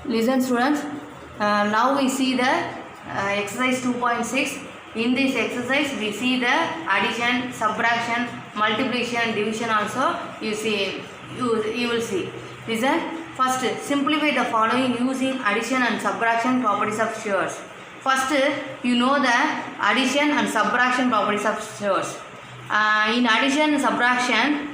Listen students, now we see the exercise 2.6. In this exercise we see the addition, subtraction, multiplication, division also you will see. Listen, first simplify the following using addition and subtraction properties of shares. First you know the addition and subtraction properties of shares. In addition and subtraction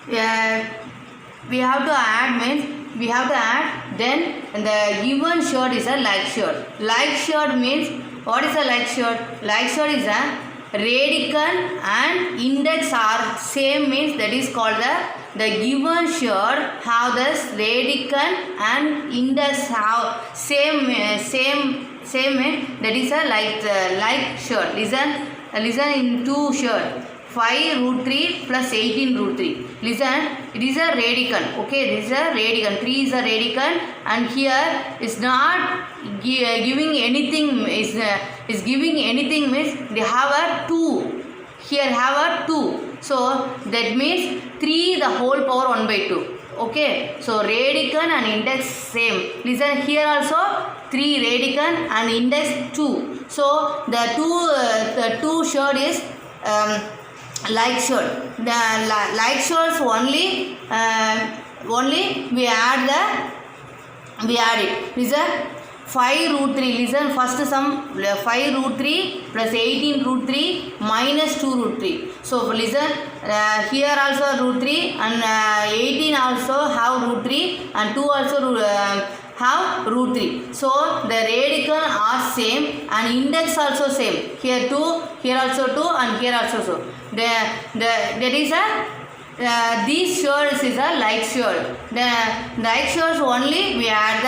we have to add, means we have to add, then the given shirt is a like shirt. Like shirt means, what is a like shirt? Like shirt is a radican and index are same, means that is called the given shirt have this radican and index have same means that is a like shirt. Listen in two shirt. 5 root 3 plus 18 root 3. Listen, it is a radican. Okay, this is a radican. 3 is a radican, and here is not giving anything. Is giving anything means they have a 2. Here have a 2. So that means 3 the whole power 1 by 2. Okay, so radican and index same. Listen, here also 3 radican and index 2. So the two shirt is like shirt. The like shirts only we add it. Listen, 5 root 3. Listen, first sum 5 root 3 plus 18 root 3 minus 2 root 3. So listen, here also root 3 and 18 also have root 3 and 2 also have root 3. So the radical are same and index also same. Here 2, here also 2 and here also so. There is a these shirts is a like shirt. The like shirts only we add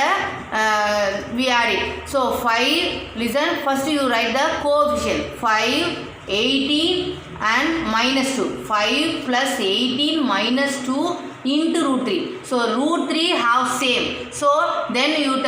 it. So 5. Listen, first you write the coefficient 5, 18 and minus 2. 5 plus 18 minus 2 into root 3. So root 3 have same. So then you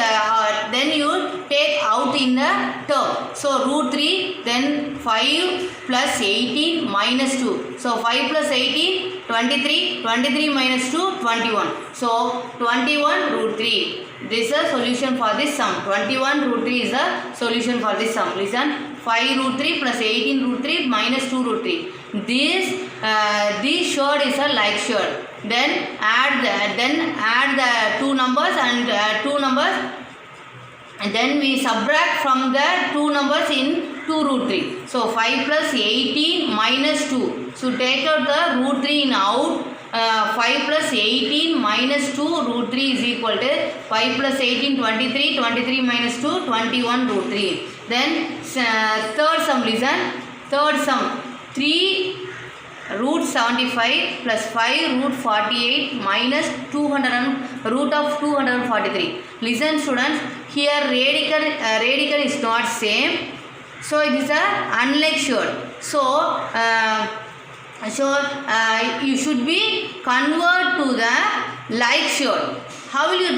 take out in the term. So root 3, then 5 plus 18 minus 2. So 5 plus 18, 23. 23 minus 2, 21. So 21 root 3. This is a solution for this sum. 21 root 3 is a solution for this sum. Listen, 5 root 3 plus 18 root 3 minus 2 root 3. This shirt is a like shirt. Then add the two numbers and two numbers, and then we subtract from the two numbers in 2 root 3. So 5 plus 18 minus 2. So take out the root 3 in out. 5 plus 18 minus 2 root 3 is equal to 5 plus 18 23. 23 minus 2 21 root 3. Then third sum. Listen, third sum 3 root 75 plus 5 root 48 minus 200 root of 243. Listen students, here radical is not same, so it is a unlike shirt. So you should be convert to the like shirt. How will you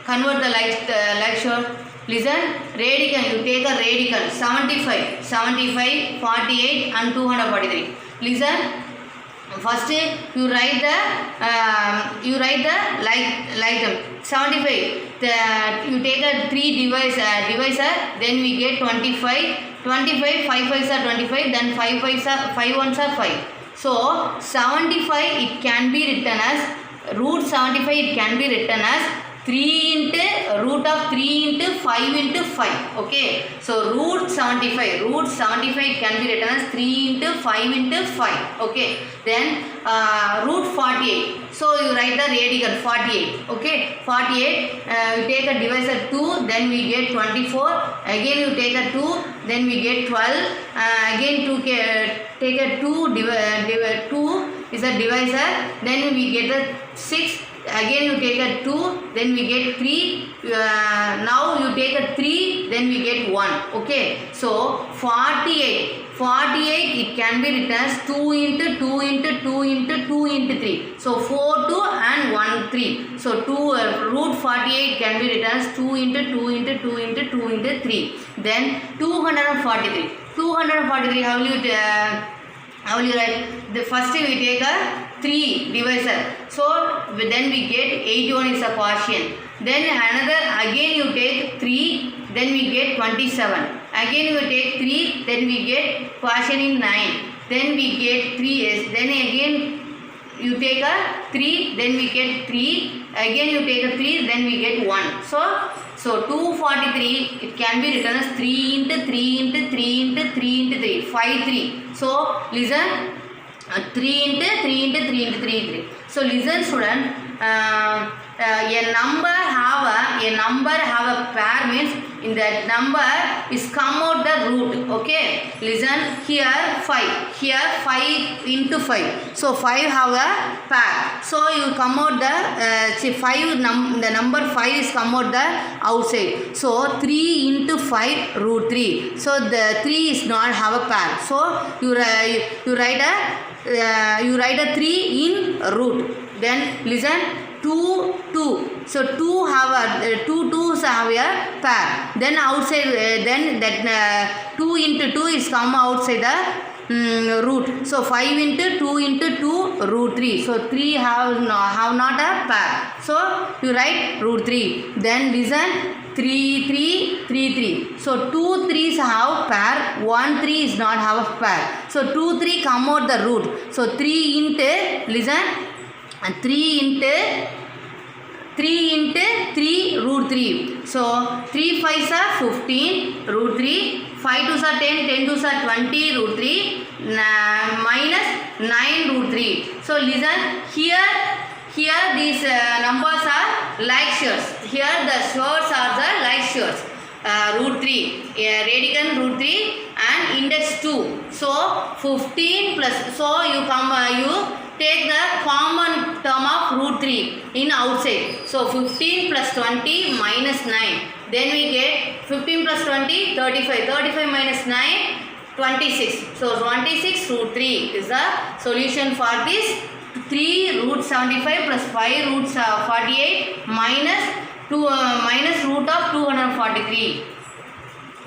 convert the like shirt? Listen, radical, you take a radical 75, 48 and 243. Listen, first you write the like term 75. You take a 3 divisor, then we get 25. 25, 5 5s are 25, then 5 5s are 5 1s are 5. So 75 it can be written as root 75. It can be written as 3 into root of 3 into 5 into 5. Okay, so root 75 can be written as 3 into 5 into 5. Okay, then root 48. So you write the radical 48. Okay, 48. You take a divisor 2, then we get 24. Again you take a 2, then we get 12. Again take a 2 is a divisor, then we get a 6. Again you take a 2, then we get 3. Now you take a 3, then we get 1. Okay, so 48 it can be written as 2 into 2 into 2 into 2 into 3. So 4 2 and 1 3. So root 48 can be written as 2 into 2 into 2 into 2 into 3. Then 243. How will you write? The first we take a 3 divisor. So then we get 81 is a quotient. Then another, again you take 3, then we get 27. Again you take 3, then we get quotient in 9. Then we get 3s. Then again you take a 3, then we get 3. Again you take a 3, then we get 1. So 243, it can be written as 3 into 3 into 3 into 3 into 3, 5 3. So listen, 3 into 3 into 3 into 3 3. So listen student, a number have a pair means in that number is come out the root. Okay, listen, here 5 into 5. So 5 have a pair. So you come out the 5 the number 5 is come out the outside. So 3 into 5 root 3. So the 3 is not have a pair. So you write a 3 in root. Then listen, 2. So 2 have a 2 2s have a pair. Then outside then that 2 into 2 is come outside the root. So 5 into 2 into 2 root 3. So 3 have not a pair. So you write root 3. Then listen, 3 3 3 3. So 2 3s have pair, 1 3 is not have a pair. So 2 3 come out the root. So 3 into, listen, 3 into 3 root 3. So 3 5s are 15 root 3. 5 2s are 10, 10 2s are 20 root 3 minus 9 root 3. So listen, here these numbers are like shirts. Here the shirts are the like shirts. Root 3, radican root 3 and index 2. So 15 plus, so you take the common term of root 3 in outside. So 15 plus 20 minus 9. Then we get 15 plus 20, 35. 35 minus 9, 26. So 26 root 3 is the solution for this 3 root 75 plus 5 root 48 minus root of 243.